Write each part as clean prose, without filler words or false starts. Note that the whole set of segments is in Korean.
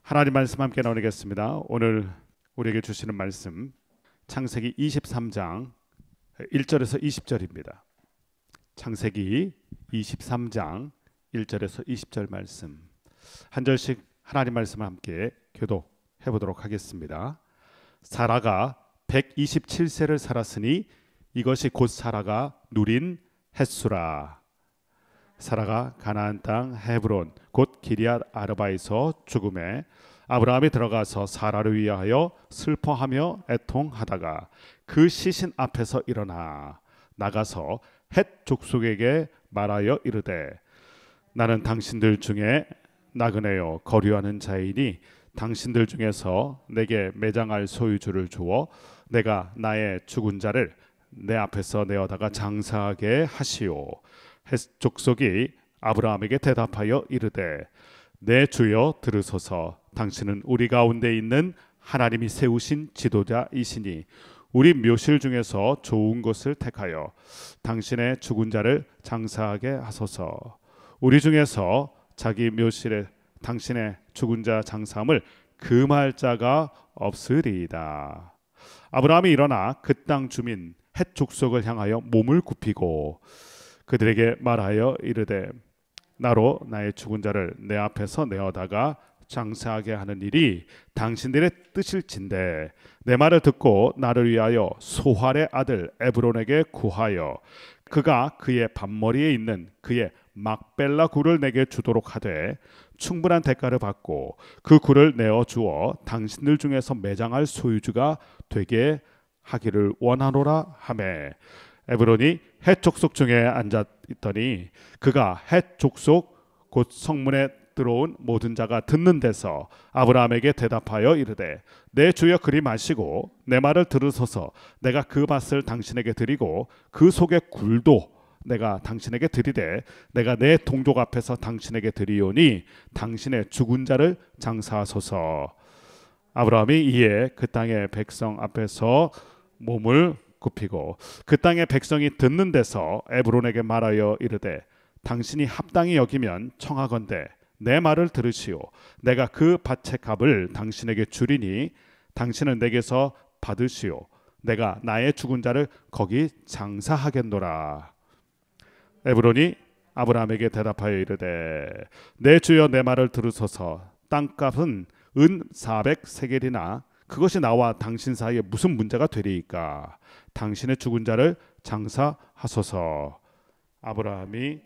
하나님 말씀 함께 나누겠습니다. 오늘 우리에게 주시는 말씀 창세기 23장 1절에서 20절입니다. 창세기 23장 1절에서 20절 말씀 한 절씩 하나님 말씀을 함께 교독해 보도록 하겠습니다. 사라가 127세를 살았으니 이것이 곧 사라가 누린 햇수라. 사라가 가나안 땅 헤브론 곧 기럇 아르바에서 죽음에 아브라함이 들어가서 사라를 위하여 슬퍼하며 애통하다가 그 시신 앞에서 일어나 나가서 헷 족속에게 말하여 이르되 나는 당신들 중에 나그네요 거류하는 자이니 당신들 중에서 내게 매장할 소유주를 주어 내가 나의 죽은 자를 내 앞에서 내어다가 장사하게 하시오. 헷 족속이 아브라함에게 대답하여 이르되 내 주여 들으소서. 당신은 우리 가운데 있는 하나님이 세우신 지도자이시니 우리 묘실 중에서 좋은 것을 택하여 당신의 죽은 자를 장사하게 하소서. 우리 중에서 자기 묘실에 당신의 죽은 자 장사함을 금할 자가 없으리이다. 아브라함이 일어나 그 땅 주민 헷 족속을 향하여 몸을 굽히고 그들에게 말하여 이르되 나로 나의 죽은 자를 내 앞에서 내어다가 장사하게 하는 일이 당신들의 뜻일진데 내 말을 듣고 나를 위하여 소할의 아들 에브론에게 구하여 그가 그의 밭머리에 있는 그의 막벨라 굴을 내게 주도록 하되 충분한 대가를 받고 그 굴을 내어 주어 당신들 중에서 매장할 소유주가 되게 하기를 원하노라 하매 에브론이 헷 족속 중에 앉아 있더니 그가 헷 족속 곧 성문에 들어온 모든 자가 듣는 데서 아브라함에게 대답하여 이르되 내 주여 그리 마시고 내 말을 들으소서. 내가 그 밭을 당신에게 드리고 그 속의 굴도 내가 당신에게 드리되 내가 내 동족 앞에서 당신에게 드리오니 당신의 죽은 자를 장사하소서. 아브라함이 이에 그 땅의 백성 앞에서 몸을 굽히고 그 땅의 백성이 듣는 데서 에브론에게 말하여 이르되 당신이 합당히 여기면 청하건대 내 말을 들으시오. 내가 그 밭의 값을 당신에게 주리니 당신은 내게서 받으시오. 내가 나의 죽은 자를 거기 장사하겠노라. 에브론이 아브라함에게 대답하여 이르되 내 주여 내 말을 들으소서. 땅값은 은 400세겔이나 그것이 나와 당신 사이에 무슨 문제가 되리이까. 당신의 죽은 자를 장사하소서. 아브라함이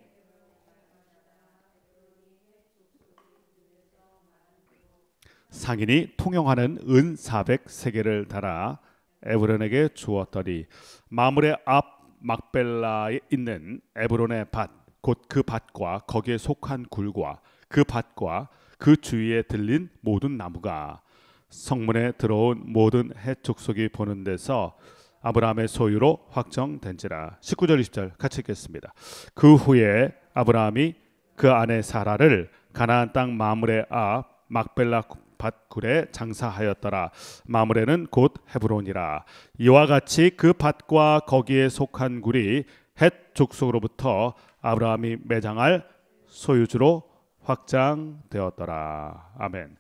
상인이 통용하는 은 400세겔을 달아 에브론에게 주었더니 마므레 앞 막벨라에 있는 에브론의 밭 곧 그 밭과 거기에 속한 굴과 그 밭과 그 주위에 들린 모든 나무가 성문에 들어온 모든 헷 족속이 보는 데서 아브라함의 소유로 확정된지라. 19절 20절 같이 읽겠습니다. 그 후에 아브라함이 그 아내 사라를 가나안 땅 마므레 앞 막벨라 밭굴에 장사하였더라. 마므레는 곧 헤브론이라. 이와 같이 그 밭과 거기에 속한 굴이 헷 족속으로부터 아브라함이 매장할 소유주로 확장되었더라. 아멘.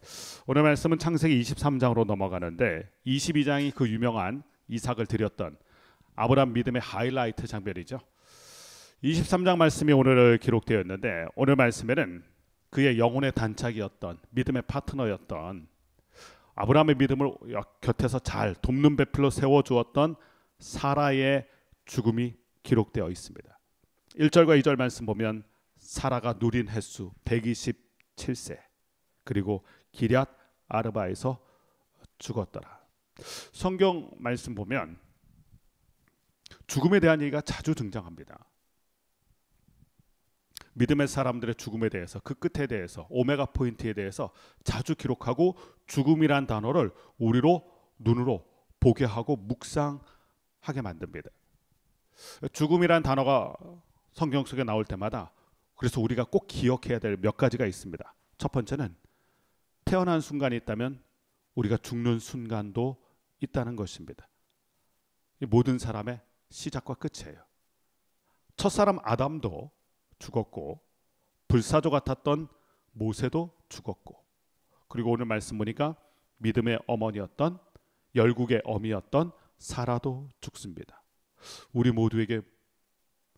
오늘 말씀은 창세기 23장으로 넘어가는데 22장이 그 유명한 이삭을 드렸던 아브라함 믿음의 하이라이트 장면이죠. 23장 말씀이 오늘 기록되어 있는데 오늘 말씀에는 그의 영혼의 단짝이었던 믿음의 파트너였던 아브라함의 믿음을 곁에서 잘 돕는 배필로 세워주었던 사라의 죽음이 기록되어 있습니다. 1절과 2절 말씀 보면 사라가 누린 횟수 127세 그리고 기럇 아르바에서 죽었더라. 성경 말씀 보면 죽음에 대한 얘기가 자주 등장합니다. 믿음의 사람들의 죽음에 대해서 그 끝에 대해서 오메가 포인트에 대해서 자주 기록하고 죽음이란 단어를 우리로 눈으로 보게 하고 묵상하게 만듭니다. 죽음이란 단어가 성경 속에 나올 때마다 그래서 우리가 꼭 기억해야 될 몇 가지가 있습니다. 첫 번째는 태어난 순간이 있다면 우리가 죽는 순간도 있다는 것입니다. 이 모든 사람의 시작과 끝이에요. 첫사람 아담도 죽었고 불사조 같았던 모세도 죽었고 그리고 오늘 말씀 보니까 믿음의 어머니였던 열국의 어미였던 사라도 죽습니다. 우리 모두에게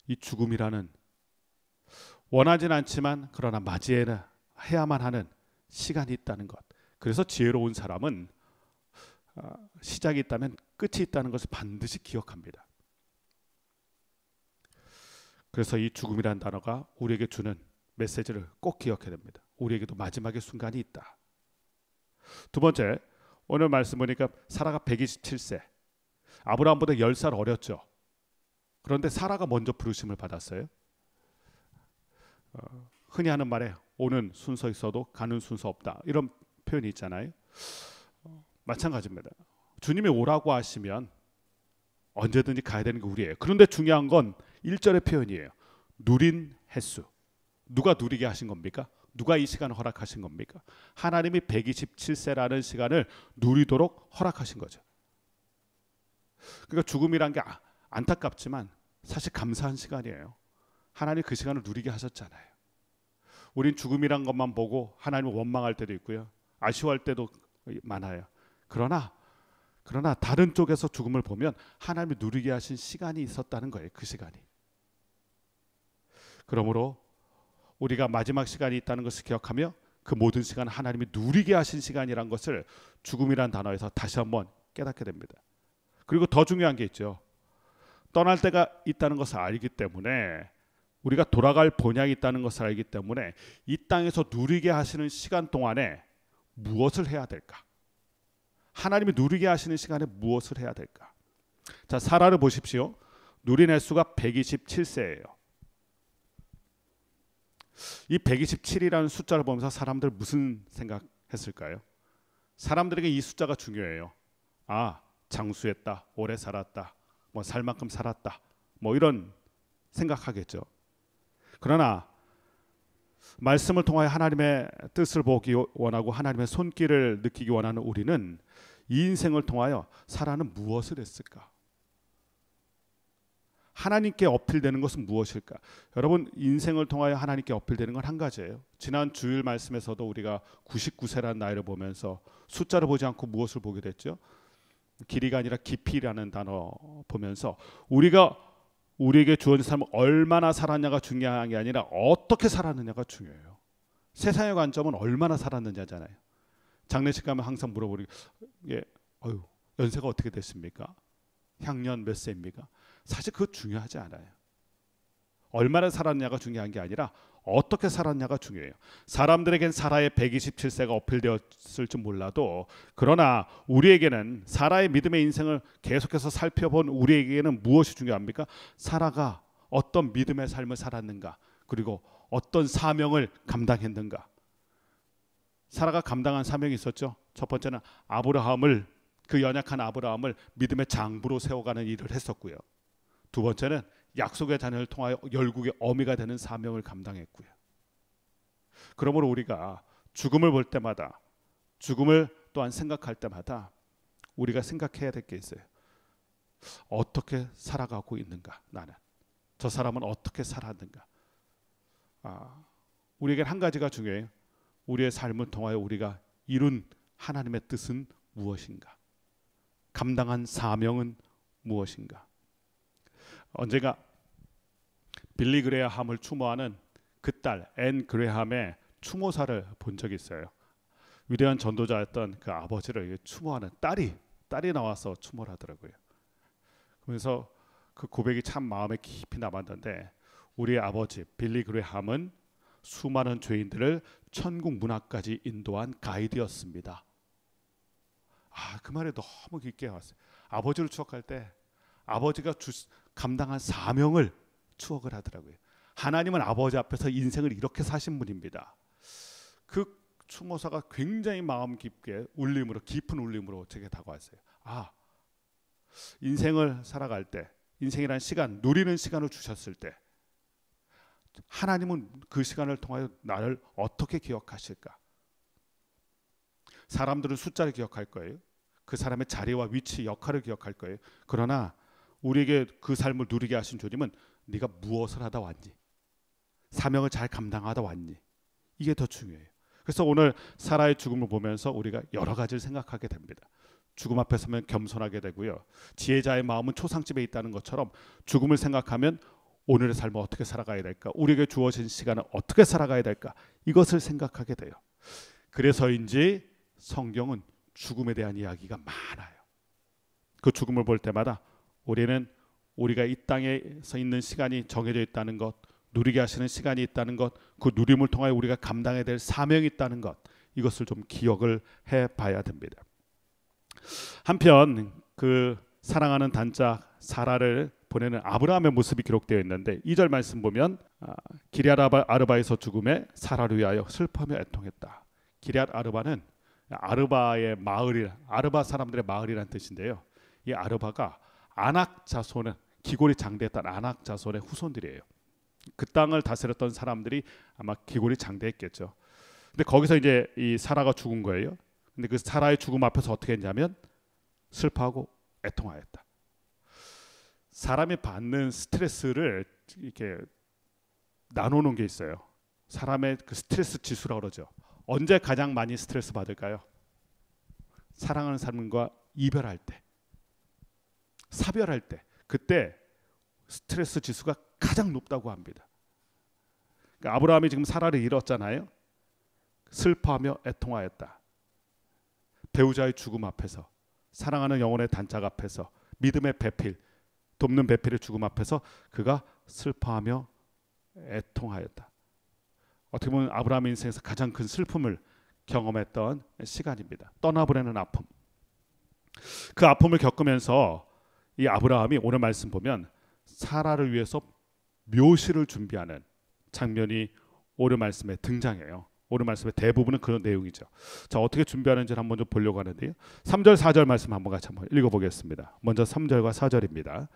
이 죽음이라는 원하진 않지만 그러나 맞이해야만 하는 시간이 있다는 것. 그래서 지혜로운 사람은 시작이 있다면 끝이 있다는 것을 반드시 기억합니다. 그래서 이 죽음이라는 단어가 우리에게 주는 메시지를 꼭 기억해야 됩니다. 우리에게도 마지막의 순간이 있다. 두 번째, 오늘 말씀 보니까 사라가 127세, 아브라함보다 10살 어렸죠. 그런데 사라가 먼저 부르심을 받았어요. 흔히 하는 말에 오는 순서 있어도 가는 순서 없다, 이런 표현이 있잖아요. 마찬가지입니다. 주님이 오라고 하시면 언제든지 가야 되는 게 우리예요. 그런데 중요한 건 1절의 표현이에요. 누린 횟수. 누가 누리게 하신 겁니까? 누가 이 시간을 허락하신 겁니까? 하나님이 127세라는 시간을 누리도록 허락하신 거죠. 그러니까 죽음이란 게 안타깝지만 사실 감사한 시간이에요. 하나님이 그 시간을 누리게 하셨잖아요. 우린 죽음이란 것만 보고 하나님을 원망할 때도 있고요, 아쉬워할 때도 많아요. 그러나 다른 쪽에서 죽음을 보면 하나님이 누리게 하신 시간이 있었다는 거예요. 그 시간이. 그러므로 우리가 마지막 시간이 있다는 것을 기억하며 그 모든 시간은 하나님이 누리게 하신 시간이란 것을 죽음이란 단어에서 다시 한번 깨닫게 됩니다. 그리고 더 중요한 게 있죠. 떠날 때가 있다는 것을 알기 때문에, 우리가 돌아갈 본향이 있다는 것을 알기 때문에 이 땅에서 누리게 하시는 시간 동안에 무엇을 해야 될까? 하나님이 누리게 하시는 시간에 무엇을 해야 될까? 자, 사라를 보십시오. 누린 횟수가 127세예요. 이 127이라는 숫자를 보면서 사람들 무슨 생각했을까요? 사람들에게 이 숫자가 중요해요. 아, 장수했다, 오래 살았다, 뭐 살 만큼 살았다, 뭐 이런 생각하겠죠. 그러나 말씀을 통하여 하나님의 뜻을 보기 원하고 하나님의 손길을 느끼기 원하는 우리는 이 인생을 통하여 사라는 무엇을 했을까? 하나님께 어필되는 것은 무엇일까? 여러분, 인생을 통하여 하나님께 어필되는 건 한 가지예요. 지난 주일 말씀에서도 우리가 99세라는 나이를 보면서 숫자를 보지 않고 무엇을 보게 됐죠? 길이가 아니라 깊이라는 단어 보면서 우리에게 주어진 삶을 얼마나 살았냐가 중요한 게 아니라 어떻게 살았느냐가 중요해요. 세상의 관점은 얼마나 살았느냐잖아요. 장례식 가면 항상 물어보는 게 연세가 어떻게 됐습니까? 향년 몇 세입니까? 사실 그거 중요하지 않아요. 얼마나 살았냐가 중요한 게 아니라 어떻게 살았냐가 중요해요. 사람들에겐 사라의 127세가 어필되었을지 몰라도, 그러나 우리에게는 사라의 믿음의 인생을 계속해서 살펴본 우리에게는 무엇이 중요합니까? 사라가 어떤 믿음의 삶을 살았는가, 그리고 어떤 사명을 감당했는가. 사라가 감당한 사명이 있었죠. 첫 번째는 그 연약한 아브라함을 믿음의 장부로 세워가는 일을 했었고요. 두 번째는 약속의 자녀를 통하여 열국의 어미가 되는 사명을 감당했고요. 그러므로 우리가 죽음을 볼 때마다, 죽음을 또한 생각할 때마다 우리가 생각해야 될 게 있어요. 어떻게 살아가고 있는가? 나는 저 사람은 어떻게 살았는가? 우리에겐 한 가지가 중요해요. 우리의 삶을 통하여 우리가 이룬 하나님의 뜻은 무엇인가? 감당한 사명은 무엇인가? 언젠가 빌리 그레이함을 추모하는 그 딸 앤 그레이함의 추모사를 본 적이 있어요. 위대한 전도자였던 그 아버지를 추모하는 딸이 나와서 추모를 하더라고요. 그래서 그 고백이 참 마음에 깊이 남았는데, 우리의 아버지 빌리 그레이함은 수많은 죄인들을 천국 문 앞까지 인도한 가이드였습니다. 그 말에 너무 깊게 왔어요. 아버지를 추억할 때 아버지가 감당한 사명을 추억을 하더라고요. 하나님은 아버지 앞에서 인생을 이렇게 사신 분입니다. 그 추모사가 굉장히 마음 깊게 깊은 울림으로 제게 다가왔어요. 인생을 살아갈 때, 인생이라는 시간, 누리는 시간을 주셨을 때 하나님은 그 시간을 통하여 나를 어떻게 기억하실까? 사람들은 숫자를 기억할 거예요. 그 사람의 자리와 위치, 역할을 기억할 거예요. 그러나 우리에게 그 삶을 누리게 하신 주님은 네가 무엇을 하다 왔니? 사명을 잘 감당하다 왔니? 이게 더 중요해요. 그래서 오늘 사라의 죽음을 보면서 우리가 여러 가지를 생각하게 됩니다. 죽음 앞에 서면 겸손하게 되고요. 지혜자의 마음은 초상집에 있다는 것처럼 죽음을 생각하면 오늘의 삶을 어떻게 살아가야 될까? 우리에게 주어진 시간을 어떻게 살아가야 될까? 이것을 생각하게 돼요. 그래서인지 성경은 죽음에 대한 이야기가 많아요. 그 죽음을 볼 때마다 우리는 우리가 이 땅에서 있는 시간이 정해져 있다는 것, 누리게 하시는 시간이 있다는 것, 그 누림을 통하여 우리가 감당해야 될 사명이 있다는 것, 이것을 좀 기억을 해봐야 됩니다. 한편 그 사랑하는 단짝 사라를 보내는 아브라함의 모습이 기록되어 있는데 2절 말씀 보면 기럇 아르바에서 죽음에 사라를 위하여 슬퍼하며 애통했다. 기럇 아르바는 아르바의 마을이, 아르바 사람들의 마을이란 뜻인데요. 이 아르바가 아낙 자손은 기골이 장대했던 아낙 자손의 후손들이에요. 그 땅을 다스렸던 사람들이 아마 기골이 장대했겠죠. 근데 거기서 이제 이 사라가 죽은 거예요. 근데 그 사라의 죽음 앞에서 어떻게 했냐면 슬퍼하고 애통하였다. 사람이 받는 스트레스를 이렇게 나누는 게 있어요. 사람의 그 스트레스 지수라고 그러죠. 언제 가장 많이 스트레스 받을까요? 사랑하는 사람과 이별할 때, 사별할 때, 그때 스트레스 지수가 가장 높다고 합니다. 그러니까 아브라함이 지금 사라를 잃었잖아요. 슬퍼하며 애통하였다. 배우자의 죽음 앞에서, 사랑하는 영혼의 단짝 앞에서, 믿음의 배필, 돕는 배필의 죽음 앞에서 그가 슬퍼하며 애통하였다. 어떻게 보면 아브라함 인생에서 가장 큰 슬픔을 경험했던 시간입니다. 떠나보내는 아픔. 그 아픔을 겪으면서 이 아브라함이 오늘 말씀 보면 사라를 위해서 묘시를 준비하는 장면이 오늘 말씀에 등장해요. 오늘 말씀의 대부분은 그런 내용이죠. 자, 어떻게 준비하는지를 한번 좀 보려고 하는데요. 3절 4절 말씀 한번 같이 한번 읽어보겠습니다. 먼저 3절과 4절입니다.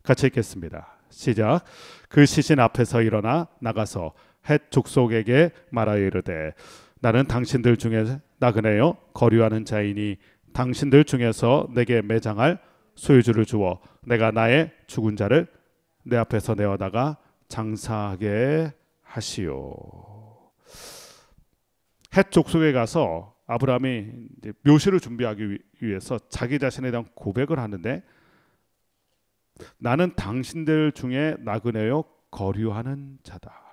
같이 읽겠습니다. 시작. 그 시신 앞에서 일어나 나가서 헷 족속에게 말하여 이르되 나는 당신들 중에 나그네요 거류하는 자이니 당신들 중에서 내게 매장할 소유주를 주어 내가 나의 죽은 자를 내 앞에서 내어다가 장사하게 하시오. 헷 족속에 가서 아브라함이 이제 묘시를 준비하기 위해서 자기 자신에 대한 고백을 하는데 나는 당신들 중에 나그네요 거류하는 자다.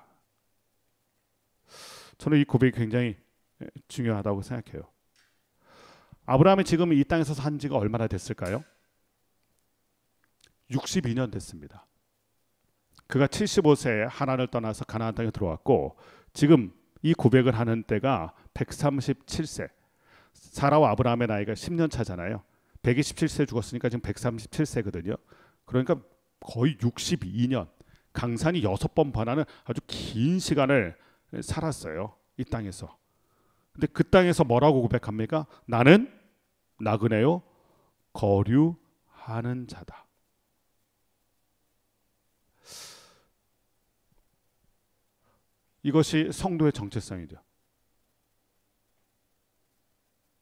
저는 이 고백이 굉장히 중요하다고 생각해요. 아브라함이 지금 이 땅에서 산 지가 얼마나 됐을까요? 62년 됐습니다. 그가 75세에 하란을 떠나서 가나안 땅에 들어왔고 지금 이 고백을 하는 때가 137세. 사라와 아브라함의 나이가 10년 차잖아요. 127세 죽었으니까 지금 137세거든요. 그러니까 거의 62년, 강산이 6번 반하는 아주 긴 시간을 살았어요. 이 땅에서. 근데 그 땅에서 뭐라고 고백합니까? 나는 나그네요 거류하는 자다. 이것이 성도의 정체성이죠.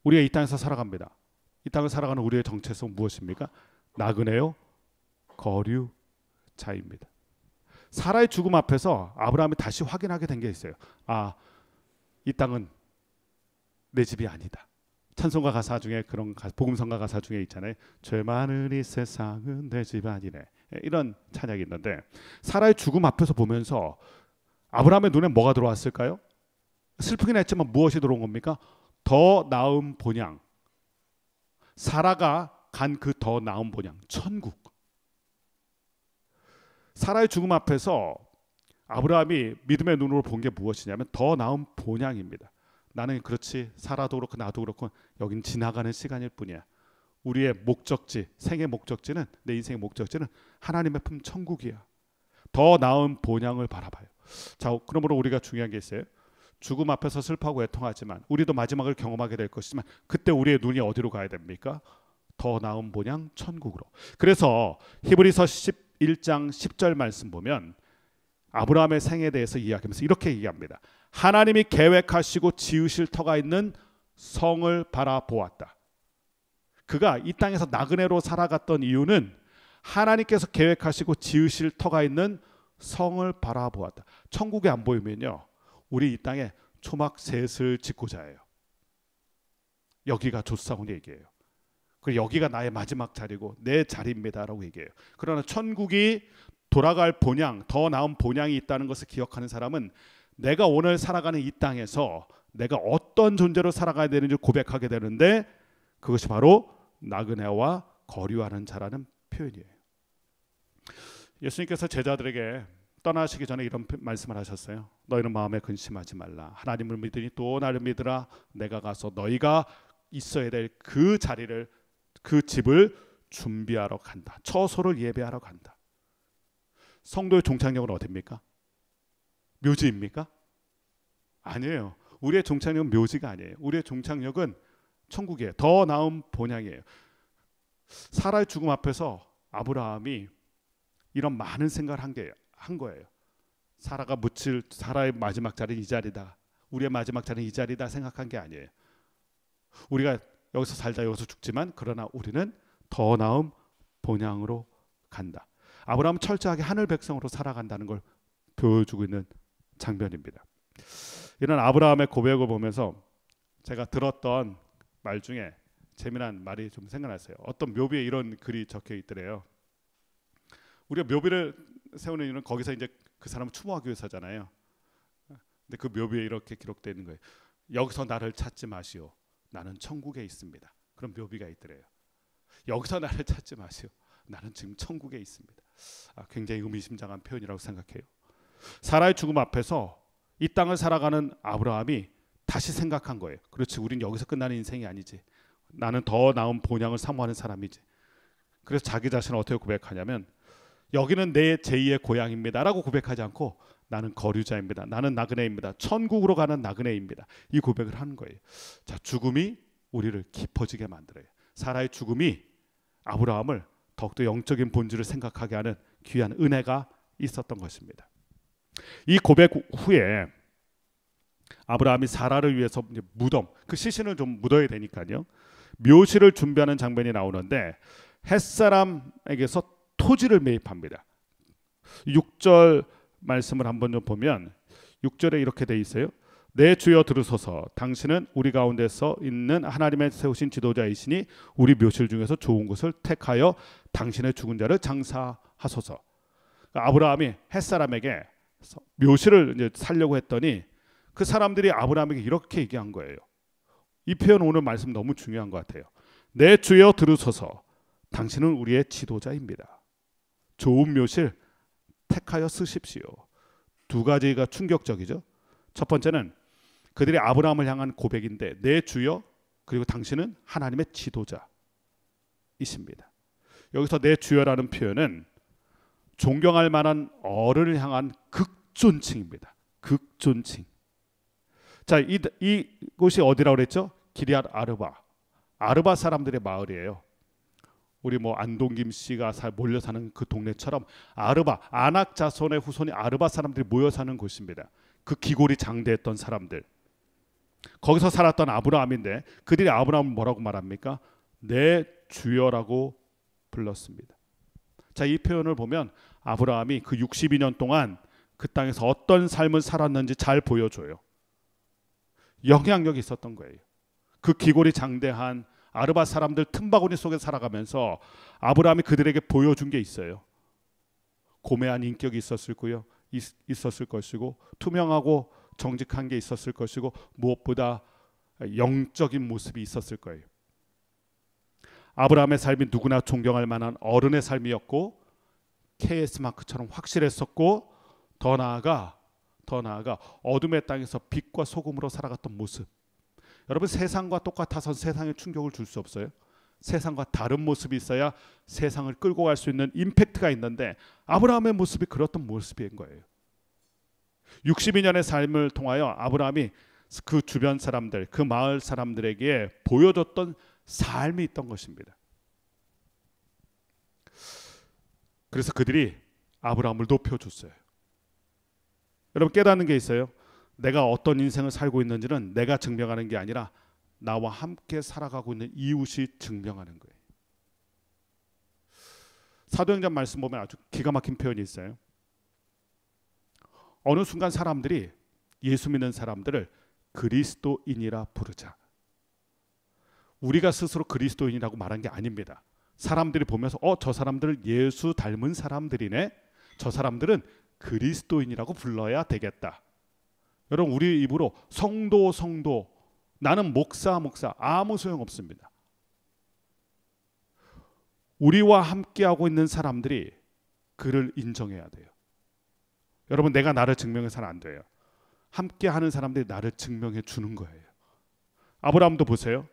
우리가 이 땅에서 살아갑니다. 이 땅을 살아가는 우리의 정체성은 무엇입니까? 나그네요 거류자입니다. 사라의 죽음 앞에서 아브라함이 다시 확인하게 된 게 있어요. 아, 이 땅은 내 집이 아니다. 찬송가 가사 중에 그런 복음성가 가사 중에 있잖아요. 죄 많은 이 세상은 내 집 아니네. 이런 찬양이 있는데 사라의 죽음 앞에서 보면서 아브라함의 눈에 뭐가 들어왔을까요? 슬프긴 했지만 무엇이 들어온 겁니까? 더 나은 본향. 사라가 간 그 더 나은 본향, 천국. 사라의 죽음 앞에서 아브라함이 믿음의 눈으로 본 게 무엇이냐면 더 나은 본향입니다. 나는 그렇지, 사라도 그렇고 나도 그렇고 여긴 지나가는 시간일 뿐이야. 우리의 목적지, 생의 목적지는, 내 인생의 목적지는 하나님의 품 천국이야. 더 나은 본향을 바라봐요. 자, 그러므로 우리가 중요한 게 있어요. 죽음 앞에서 슬퍼하고 애통하지만 우리도 마지막을 경험하게 될 것이지만 그때 우리의 눈이 어디로 가야 됩니까? 더 나은 본향 천국으로. 그래서 히브리서 11장 10절 말씀 보면 아브라함의 생에 대해서 이야기하면서 이렇게 얘기합니다. 하나님이 계획하시고 지으실 터가 있는 성을 바라보았다. 그가 이 땅에서 나그네로 살아갔던 이유는 하나님께서 계획하시고 지으실 터가 있는 성을 바라보았다. 천국이 안 보이면요, 우리 이 땅에 초막 셋을 짓고자 해요. 여기가 조사원의 얘기예요. 그리고 여기가 나의 마지막 자리고 내 자리입니다라고 얘기해요. 그러나 천국이 돌아갈 본향, 더 나은 본향이 있다는 것을 기억하는 사람은 내가 오늘 살아가는 이 땅에서 내가 어떤 존재로 살아가야 되는지 고백하게 되는데, 그것이 바로 나그네와 거류하는 자라는 표현이에요. 예수님께서 제자들에게 떠나시기 전에 이런 말씀을 하셨어요. 너희는 마음에 근심하지 말라. 하나님을 믿으니 또 나를 믿으라. 내가 가서 너희가 있어야 될 그 자리를, 그 집을 준비하러 간다. 처소를 예배하러 간다. 성도의 종착역은 어디입니까? 묘지입니까? 아니에요. 우리의 종착역은 묘지가 아니에요. 우리의 종착역은 천국이에요. 더 나은 본향이에요. 사라의 죽음 앞에서 아브라함이 이런 많은 생각을 한 거예요. 사라가 묻힐 사라의 마지막 자리는 이 자리다. 우리의 마지막 자리는 이 자리다 생각한 게 아니에요. 우리가 여기서 살다 여기서 죽지만 그러나 우리는 더 나은 본향으로 간다. 아브라함은 철저하게 하늘 백성으로 살아간다는 걸 보여주고 있는 장면입니다. 이런 아브라함의 고백을 보면서 제가 들었던 말 중에 재미난 말이 좀 생각났어요. 어떤 묘비에 이런 글이 적혀 있더래요. 우리가 묘비를 세우는 이유는 거기서 이제 그 사람을 추모하기 위해서잖아요. 근데 그 묘비에 이렇게 기록되어 있는 거예요. 여기서 나를 찾지 마시오. 나는 천국에 있습니다. 그런 묘비가 있더래요. 여기서 나를 찾지 마시오. 나는 지금 천국에 있습니다. 굉장히 의미심장한 표현이라고 생각해요. 사라의 죽음 앞에서 이 땅을 살아가는 아브라함이 다시 생각한 거예요. 그렇지, 우린 여기서 끝나는 인생이 아니지. 나는 더 나은 본향을 사모하는 사람이지. 그래서 자기 자신을 어떻게 고백하냐면 여기는 내 제2의 고향입니다 라고 고백하지 않고 나는 거류자입니다. 나는 나그네입니다. 천국으로 가는 나그네입니다. 이 고백을 하는 거예요. 자, 죽음이 우리를 깊어지게 만들어요. 사라의 죽음이 아브라함을 더욱더 영적인 본질을 생각하게 하는 귀한 은혜가 있었던 것입니다. 이 고백 후에 아브라함이 사라를 위해서 무덤, 그 시신을 좀 묻어야 되니까요, 묘실을 준비하는 장면이 나오는데 햇사람에게서 토지를 매입합니다. 6절 말씀을 한번 좀 보면 6절에 이렇게 돼 있어요. 내 주여 들으소서. 당신은 우리 가운데서 있는 하나님의 세우신 지도자이시니 우리 묘실 중에서 좋은 곳을 택하여 당신의 죽은 자를 장사하소서. 아브라함이 햇사람에게 묘실을 이제 살려고 했더니 그 사람들이 아브라함에게 이렇게 얘기한 거예요. 이 표현 오늘 말씀 너무 중요한 것 같아요. 내 주여 들으소서. 당신은 우리의 지도자입니다. 좋은 묘실 택하여 쓰십시오. 두 가지가 충격적이죠. 첫 번째는 그들이 아브라함을 향한 고백인데 내 주여, 그리고 당신은 하나님의 지도자이십니다. 여기서 내 주여라는 표현은 존경할 만한 어른을 향한 극존칭입니다. 극존칭. 자, 이곳이 어디라고 그랬죠? 기럇 아르바. 아르바 사람들의 마을이에요. 우리 뭐 안동김 씨가 몰려 사는 그 동네처럼 아르바, 아낙 자손의 후손이 아르바 사람들이 모여 사는 곳입니다. 그 기골이 장대했던 사람들. 거기서 살았던 아브라함인데 그들이 아브라함을 뭐라고 말합니까? 내 주여라고 불렀습니다. 자, 이 표현을 보면 아브라함이 그 62년 동안 그 땅에서 어떤 삶을 살았는지 잘 보여줘요. 영향력이 있었던 거예요. 그 기골이 장대한 아르바 사람들 틈바구니 속에 살아가면서 아브라함이 그들에게 보여준 게 있어요. 고매한 인격이 있었을 것이고 투명하고 정직한 게 있었을 것이고 무엇보다 영적인 모습이 있었을 거예요. 아브라함의 삶이 누구나 존경할 만한 어른의 삶이었고 KS 마크처럼 확실했었고 더 나아가 어둠의 땅에서 빛과 소금으로 살아갔던 모습. 여러분, 세상과 똑같아서 세상에 충격을 줄 수 없어요. 세상과 다른 모습이 있어야 세상을 끌고 갈 수 있는 임팩트가 있는데 아브라함의 모습이 그랬던 모습인 거예요. 62년의 삶을 통하여 아브라함이 그 주변 사람들, 그 마을 사람들에게 보여줬던 삶이 있던 것입니다. 그래서 그들이 아브라함을 높여줬어요. 여러분, 깨닫는 게 있어요. 내가 어떤 인생을 살고 있는지는 내가 증명하는 게 아니라 나와 함께 살아가고 있는 이웃이 증명하는 거예요. 사도행전 말씀 보면 아주 기가 막힌 표현이 있어요. 어느 순간 사람들이 예수 믿는 사람들을 그리스도인이라 부르자. 우리가 스스로 그리스도인이라고 말한 게 아닙니다. 사람들이 보면서 저 사람들 예수 닮은 사람들이네. 저 사람들은 그리스도인이라고 불러야 되겠다. 여러분, 우리 입으로 성도 나는 목사 아무 소용없습니다. 우리와 함께하고 있는 사람들이 그를 인정해야 돼요. 여러분, 내가 나를 증명해서는 안 돼요. 함께하는 사람들이 나를 증명해 주는 거예요. 아브라함도 보세요.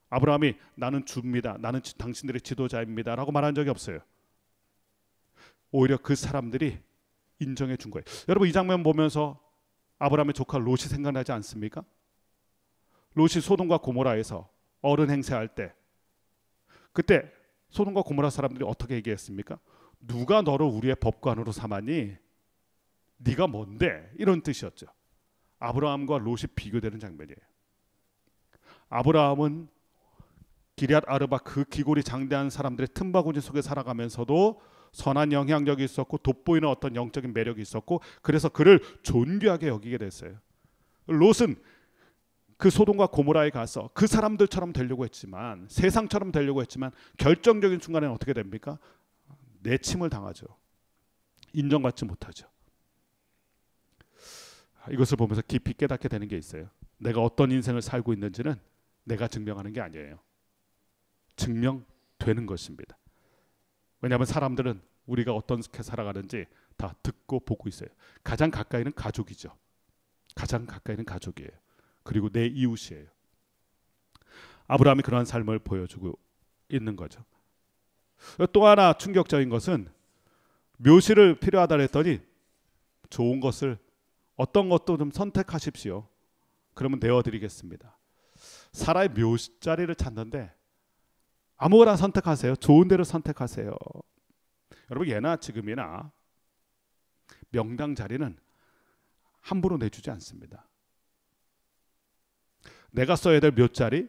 아브라함이 나는 주입니다. 나는 당신들의 지도자입니다. 라고 말한 적이 없어요. 오히려 그 사람들이 인정해 준 거예요. 여러분, 이 장면 보면서 아브라함의 조카 롯이 생각나지 않습니까? 롯이 소돔과 고모라에서 어른 행세할 때 그때 소돔과 고모라 사람들이 어떻게 얘기했습니까? 누가 너를 우리의 법관으로 삼았니? 네가 뭔데? 이런 뜻이었죠. 아브라함과 롯이 비교되는 장면이에요. 아브라함은 기럇 아르바 그 기골이 장대한 사람들의 틈바구니 속에 살아가면서도 선한 영향력이 있었고 돋보이는 어떤 영적인 매력이 있었고 그래서 그를 존귀하게 여기게 됐어요. 롯은 그 소돔과 고모라에 가서 그 사람들처럼 되려고 했지만 세상처럼 되려고 했지만 결정적인 순간에는 어떻게 됩니까? 내침을 당하죠. 인정받지 못하죠. 이것을 보면서 깊이 깨닫게 되는 게 있어요. 내가 어떤 인생을 살고 있는지는 내가 증명하는 게 아니에요. 증명되는 것입니다. 왜냐하면 사람들은 우리가 어떻게 살아가는지 다 듣고 보고 있어요. 가장 가까이는 가족이죠. 가장 가까이는 가족이에요. 그리고 내 이웃이에요. 아브라함이 그러한 삶을 보여주고 있는 거죠. 또 하나 충격적인 것은 묘시를 필요하다 했더니 좋은 것을 어떤 것도 좀 선택하십시오. 그러면 내어드리겠습니다. 사라의 묘자리를 찾는데 아무거나 선택하세요. 좋은 데를 선택하세요. 여러분, 예나 지금이나 명당 자리는 함부로 내주지 않습니다. 내가 써야 될 묘자리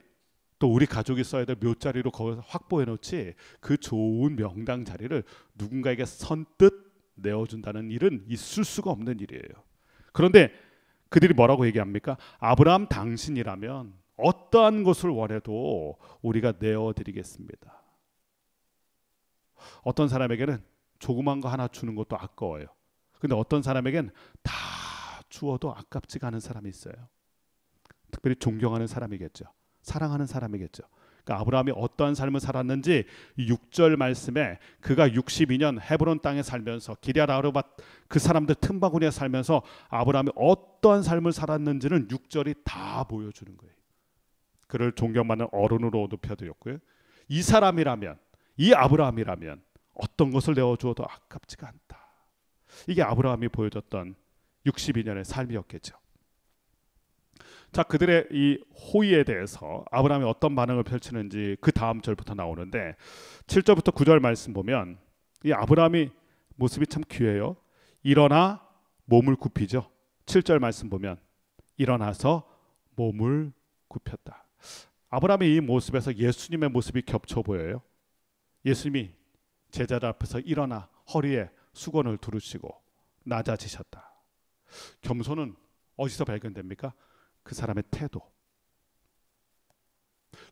또 우리 가족이 써야 될 묘자리로 거기서 확보해 놓지 그 좋은 명당 자리를 누군가에게 선뜻 내어준다는 일은 있을 수가 없는 일이에요. 그런데 그들이 뭐라고 얘기합니까? 아브라함 당신이라면 어떠한 것을 원해도 우리가 내어드리겠습니다. 어떤 사람에게는 조그만 거 하나 주는 것도 아까워요. 근데 어떤 사람에게는 다 주어도 아깝지가 않은 사람이 있어요. 특별히 존경하는 사람이겠죠. 사랑하는 사람이겠죠. 그러니까 아브라함이 어떠한 삶을 살았는지 6절 말씀에 그가 62년 헤브론 땅에 살면서 기럇 아르밧 그 사람들 틈바구니에 살면서 아브라함이 어떠한 삶을 살았는지는 6절이 다 보여주는 거예요. 그를 존경받는 어른으로 높여드렸고요. 이 사람이라면, 이 아브라함이라면 어떤 것을 내어주어도 아깝지가 않다. 이게 아브라함이 보여줬던 62년의 삶이었겠죠. 자, 그들의 이 호의에 대해서 아브라함이 어떤 반응을 펼치는지 그 다음 절부터 나오는데 7절부터 9절 말씀 보면 이 아브라함이 모습이 참 귀해요. 일어나 몸을 굽히죠. 7절 말씀 보면 일어나서 몸을 굽혔다. 아브라함의 이 모습에서 예수님의 모습이 겹쳐 보여요. 예수님이 제자들 앞에서 일어나 허리에 수건을 두르시고 낮아지셨다. 겸손은 어디서 발견됩니까? 그 사람의 태도.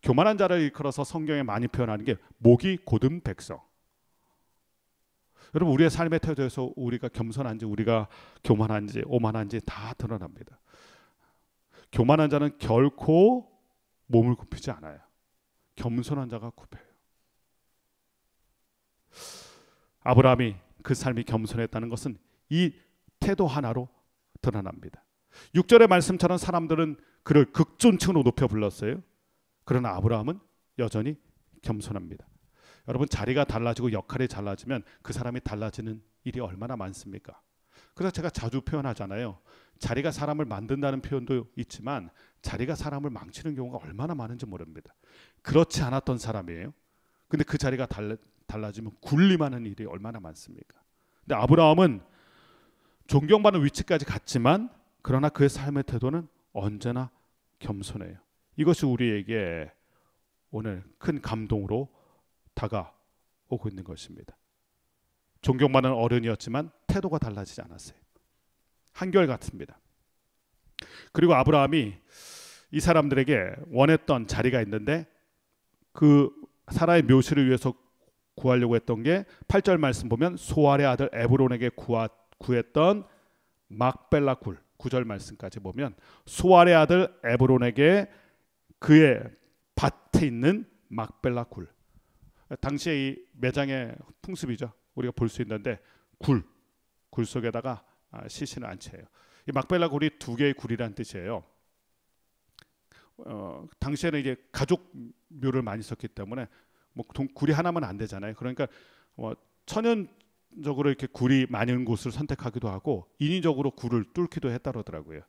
교만한 자를 일컬어서 성경에 많이 표현하는 게 목이 곧은 백성. 여러분, 우리의 삶의 태도에서 우리가 겸손한지 우리가 교만한지 오만한지 다 드러납니다. 교만한 자는 결코 몸을 굽히지 않아요. 겸손한 자가 굽혀요. 아브라함이 그 삶이 겸손했다는 것은 이 태도 하나로 드러납니다. 6절의 말씀처럼 사람들은 그를 극존칭으로 높여 불렀어요. 그러나 아브라함은 여전히 겸손합니다. 여러분, 자리가 달라지고 역할이 달라지면 그 사람이 달라지는 일이 얼마나 많습니까? 그래서 제가 자주 표현하잖아요. 자리가 사람을 만든다는 표현도 있지만 자리가 사람을 망치는 경우가 얼마나 많은지 모릅니다. 그렇지 않았던 사람이에요. 근데 그 자리가 달라지면 군림하는 일이 얼마나 많습니까? 근데 아브라함은 존경받는 위치까지 갔지만 그러나 그의 삶의 태도는 언제나 겸손해요. 이것이 우리에게 오늘 큰 감동으로 다가오고 있는 것입니다. 존경받는 어른이었지만 태도가 달라지지 않았어요. 한결같습니다. 그리고 아브라함이 이 사람들에게 원했던 자리가 있는데 그 사라의 묘실을 위해서 구하려고 했던 게 8절 말씀 보면 소알의 아들 에브론에게 구했던 막벨라 굴, 9절 말씀까지 보면 소알의 아들 에브론에게 그의 밭에 있는 막벨라 굴, 당시에 이 매장의 풍습이죠. 우리가 볼 수 있는데 굴 속에다가 시신을 안치해요. 이 막벨라 굴이 두 개의 굴이란 뜻이에요. 당시에는 이제 가족 묘를 많이 썼기 때문에 뭐 굴이 하나면 안 되잖아요. 그러니까 천연적으로 이렇게 굴이 많은 곳을 선택하기도 하고 인위적으로 굴을 뚫기도 했다 그러더라고요.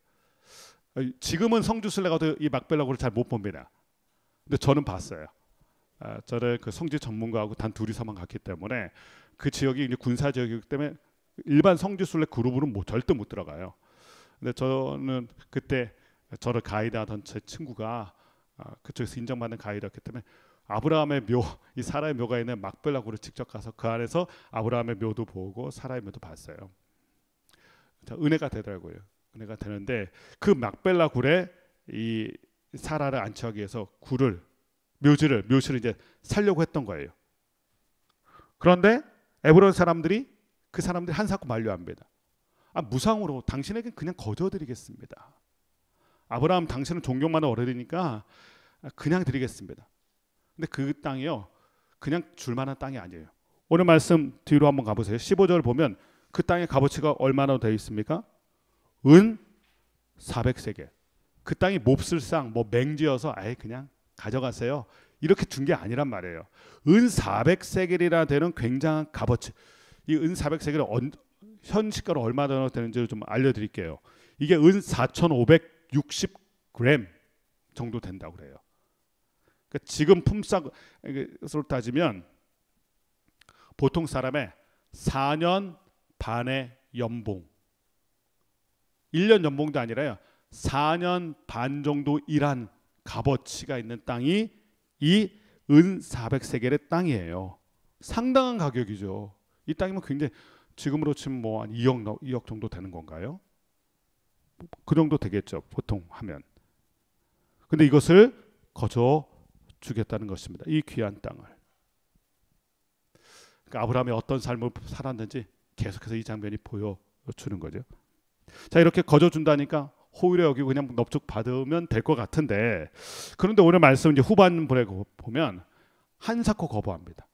지금은 성지순례 가도 이 막벨라 굴을 잘 못 봅니다. 근데 저는 봤어요. 저를 그 성지 전문가하고 단 둘이서만 갔기 때문에 그 지역이 이제 군사 지역이기 때문에 일반 성지순례 그룹으로는 절대 못 들어가요. 근데 저는 그때 저를 가이드하던 제 친구가 그쪽에서 인정받는 가이드였기 때문에 아브라함의 묘, 이 사라의 묘가 있는 막벨라 굴을 직접 가서 그 안에서 아브라함의 묘도 보고 사라의 묘도 봤어요. 은혜가 되더라고요. 은혜가 되는데 그 막벨라 굴에 이 사라를 안치하기 위해서 묘실을 이제 살려고 했던 거예요. 그런데 에브론 사람들이 그 사람들이 한사코 만류합니다. 무상으로 당신에게 그냥 거저드리겠습니다. 아브라함 당신은 존경만은 어려우니까 그냥 드리겠습니다. 근데 그 땅이요 그냥 줄만한 땅이 아니에요. 오늘 말씀 뒤로 한번 가보세요. 15절 보면 그 땅의 값어치가 얼마나 되어 있습니까? 은 400세겔. 그 땅이 몹쓸 상 맹지여서 아예 그냥 가져가세요. 이렇게 준 게 아니란 말이에요. 은 400세겔이나 되는 굉장한 값어치. 이 은 400세겔이 현 시가로 얼마나 되는지 좀 알려드릴게요. 이게 은 4,560g 정도 된다고 그래요. 그러니까 지금 품삯으로 따지면 보통 사람의 4년 반의 연봉, 1년 연봉도 아니라요 4년 반 정도 일한 값어치가 있는 땅이 이 은 400세겔의 땅이에요. 상당한 가격이죠. 이 땅이면 굉장히 지금으로 치면 뭐 한 2억 정도 되는 건가요? 그 정도 되겠죠. 보통 하면. 근데 이것을 거저 주겠다는 것입니다. 이 귀한 땅을. 그러니까 아브라함이 어떤 삶을 살았는지 계속해서 이 장면이 보여주는 거죠. 자, 이렇게 거저 준다니까 호의를 여기고 그냥 넙죽 받으면 될 것 같은데, 그런데 오늘 말씀 이제 후반부에 보면 한사코 거부합니다.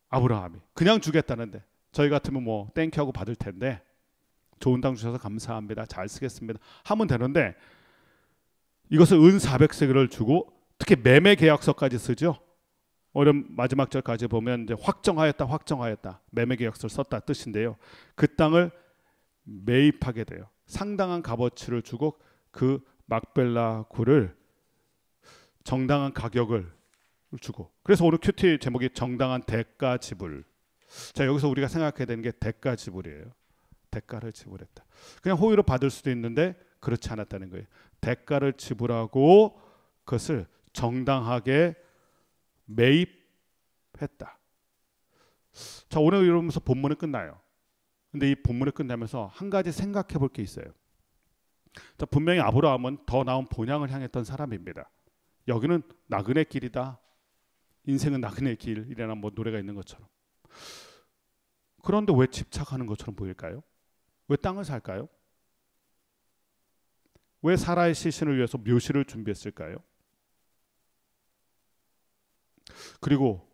아브라함이 그냥 주겠다는데 저희 같으면 뭐 땡큐 하고 받을 텐데 좋은 땅 주셔서 감사합니다. 잘 쓰겠습니다. 하면 되는데 이것을 은 400세겔을 주고 특히 매매 계약서까지 쓰죠. 오늘 마지막 절까지 보면 이제 확정하였다 매매 계약서를 썼다 뜻인데요. 그 땅을 매입하게 돼요. 상당한 값어치를 주고 그 막벨라 굴을 정당한 가격을 주고, 그래서 오늘 큐티 제목이 정당한 대가 지불. 자, 여기서 우리가 생각해야 되는 게 대가 지불이에요. 대가를 지불했다. 그냥 호의로 받을 수도 있는데 그렇지 않았다는 거예요. 대가를 지불하고 그것을 정당하게 매입했다. 자, 오늘 이러면서 본문은 끝나요. 근데 이 본문을 끝나면서 한 가지 생각해 볼 게 있어요. 자, 분명히 아브라함은 더 나은 본향을 향했던 사람입니다. 여기는 나그네 길이다. 인생은 나그네 길이라는 뭐 노래가 있는 것처럼. 그런데 왜 집착하는 것처럼 보일까요? 왜 땅을 살까요? 왜 사라의 시신을 위해서 묘실을 준비했을까요? 그리고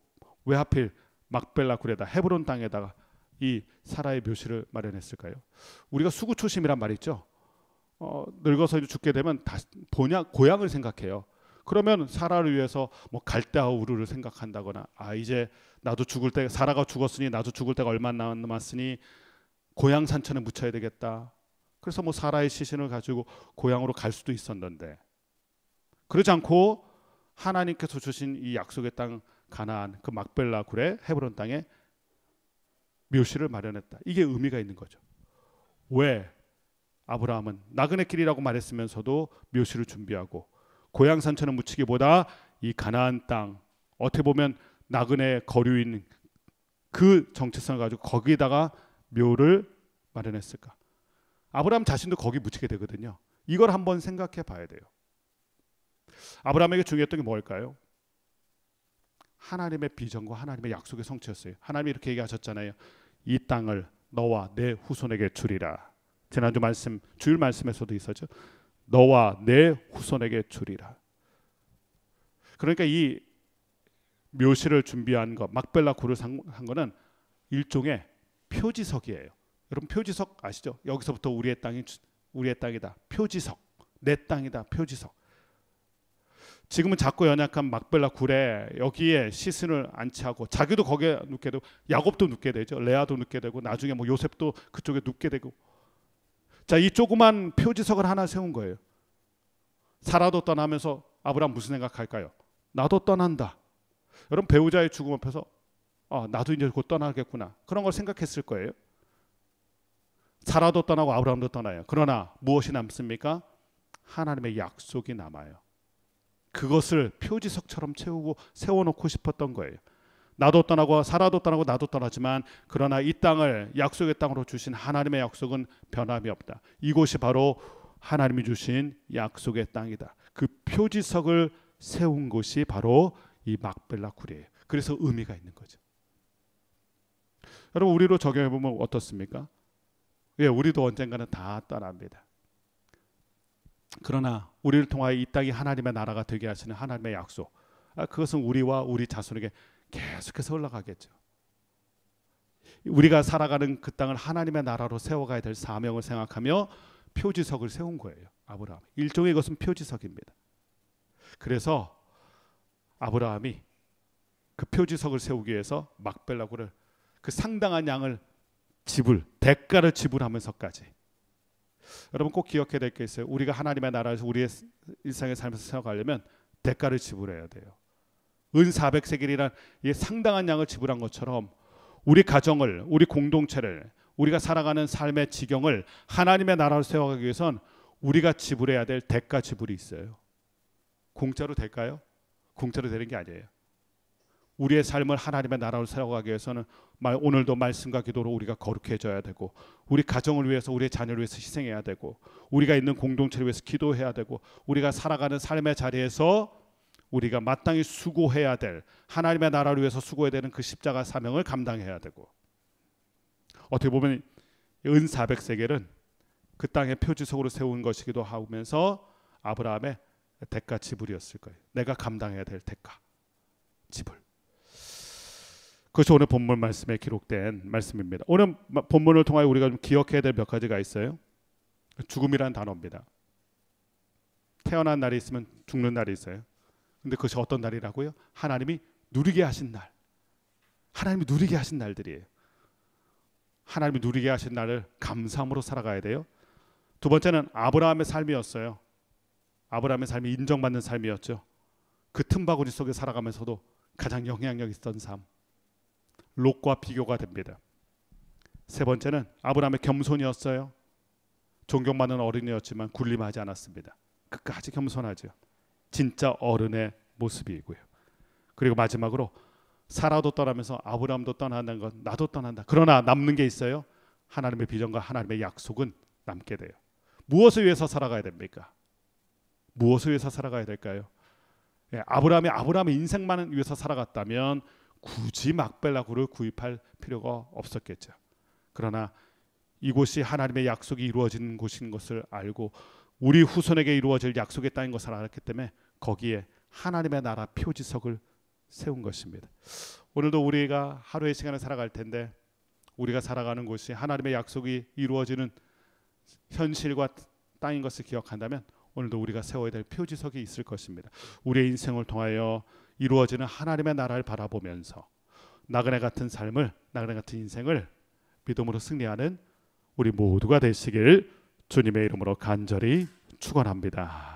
왜 하필 막벨라 굴에다 헤브론 땅에다가 이 사라의 묘실을 마련했을까요? 우리가 수구초심이란 말 있죠. 늙어서 죽게 되면 다시 고향을 생각해요. 그러면 사라를 위해서 뭐 갈대아 우르를 생각한다거나, 이제 나도 죽을 때, 사라가 죽었으니 나도 죽을 때가 얼마 남았으니 고향 산천에 묻혀야 되겠다. 그래서 뭐 사라의 시신을 가지고 고향으로 갈 수도 있었는데, 그러지 않고 하나님께서 주신 이 약속의 땅 가나안, 그 막벨라 굴의 헤브론 땅에 묘실을 마련했다. 이게 의미가 있는 거죠. 왜 아브라함은 나그네 길이라고 말했으면서도 묘실을 준비하고 고향 산천에 묻히기보다 이 가나안 땅, 어떻게 보면 나그네 거류인 그 정체성을 가지고 거기에다가 묘를 마련했을까? 아브라함 자신도 거기 묻히게 되거든요. 이걸 한번 생각해 봐야 돼요. 아브라함에게 중요했던 게 뭘까요? 하나님의 비전과 하나님의 약속의 성취였어요. 하나님이 이렇게 얘기하셨잖아요. 이 땅을 너와 내 후손에게 주리라. 지난주 말씀, 주일 말씀에서도 있었죠. 너와 내 후손에게 주리라. 그러니까 이 묘시를 준비한 것, 막벨라 굴을 한 거는 일종의 표지석이에요. 여러분 표지석 아시죠? 여기서부터 우리의 땅이다. 표지석, 내 땅이다. 표지석. 지금은 작고 연약한 막벨라 굴에 여기에 시신을 안치하고 자기도 거기에 눕게 되고 야곱도 눕게 되죠. 레아도 눕게 되고 나중에 뭐 요셉도 그쪽에 눕게 되고. 자, 이 조그만 표지석을 하나 세운 거예요. 사라도 떠나면서 아브라함 무슨 생각할까요? 나도 떠난다. 여러분 배우자의 죽음 앞에서 나도 이제 곧 떠나겠구나. 그런 걸 생각했을 거예요. 사라도 떠나고 아브라함도 떠나요. 그러나 무엇이 남습니까? 하나님의 약속이 남아요. 그것을 표지석처럼 세워놓고 싶었던 거예요. 나도 떠나고 사라도 떠나고 나도 떠나지만 그러나 이 땅을 약속의 땅으로 주신 하나님의 약속은 변함이 없다. 이곳이 바로 하나님이 주신 약속의 땅이다. 그 표지석을 세운 곳이 바로 이 막벨라 굴이에요. 그래서 의미가 있는 거죠. 여러분 우리로 적용해 보면 어떻습니까? 예, 우리도 언젠가는 다 떠납니다. 그러나 우리를 통하여 이 땅이 하나님의 나라가 되게 하시는 하나님의 약속, 그것은 우리와 우리 자손에게 계속해서 흘러가겠죠. 우리가 살아가는 그 땅을 하나님의 나라로 세워가야 될 사명을 생각하며 표지석을 세운 거예요. 아브라함. 일종의 것은 표지석입니다. 그래서 아브라함이 그 표지석을 세우기 위해서 막벨라 굴을 그 상당한 양을 대가를 지불하면서까지. 여러분 꼭 기억해야 될 게 있어요. 우리가 하나님의 나라에서 우리의 일상의 삶에서 세워가려면 대가를 지불해야 돼요. 은 400세겔이란 이 상당한 양을 지불한 것처럼 우리 가정을, 우리 공동체를, 우리가 살아가는 삶의 지경을 하나님의 나라로 세워가기 위해선 우리가 지불해야 될 대가 지불이 있어요. 공짜로 될까요? 공짜로 되는 게 아니에요. 우리의 삶을 하나님의 나라로 세워가기 위해서는 오늘도 말씀과 기도로 우리가 거룩해져야 되고, 우리 가정을 위해서, 우리의 자녀를 위해서 희생해야 되고, 우리가 있는 공동체를 위해서 기도해야 되고, 우리가 살아가는 삶의 자리에서 우리가 마땅히 수고해야 될, 하나님의 나라를 위해서 수고해야 되는 그 십자가 사명을 감당해야 되고. 어떻게 보면 은 400세겔은 그 땅의 표지석으로 세운 것이기도 하면서 아브라함의 대가 지불이었을 거예요. 내가 감당해야 될 대가 지불. 그것이 오늘 본문 말씀에 기록된 말씀입니다. 오늘 본문을 통하여 우리가 좀 기억해야 될 몇 가지가 있어요. 죽음이라는 단어입니다. 태어난 날이 있으면 죽는 날이 있어요. 근데 그것이 어떤 날이라고요? 하나님이 누리게 하신 날. 하나님이 누리게 하신 날들이에요. 하나님이 누리게 하신 날을 감사함으로 살아가야 돼요. 두 번째는 아브라함의 삶이었어요. 아브라함의 삶이 인정받는 삶이었죠. 그 틈바구니 속에 살아가면서도 가장 영향력 있었던 삶. 롯과 비교가 됩니다. 세 번째는 아브라함의 겸손이었어요. 존경받는 어른이었지만 군림하지 않았습니다. 끝까지 겸손하죠. 진짜 어른의 모습이고요. 그리고 마지막으로 사라도 떠나면서 아브라함도 떠난다는 건 나도 떠난다. 그러나 남는 게 있어요. 하나님의 비전과 하나님의 약속은 남게 돼요. 무엇을 위해서 살아가야 됩니까? 무엇을 위해서 살아가야 될까요? 아브라함의 인생만을 위해서 살아갔다면 굳이 막벨라 굴을 구입할 필요가 없었겠죠. 그러나 이곳이 하나님의 약속이 이루어지는 곳인 것을 알고 우리 후손에게 이루어질 약속의 땅인 것을 알았기 때문에 거기에 하나님의 나라 표지석을 세운 것입니다. 오늘도 우리가 하루의 시간을 살아갈 텐데 우리가 살아가는 곳이 하나님의 약속이 이루어지는 현실과 땅인 것을 기억한다면 오늘도 우리가 세워야 될 표지석이 있을 것입니다. 우리의 인생을 통하여 이루어지는 하나님의 나라를 바라보면서 나그네 같은 삶을, 나그네 같은 인생을 믿음으로 승리하는 우리 모두가 되시길 주님의 이름으로 간절히 축원합니다.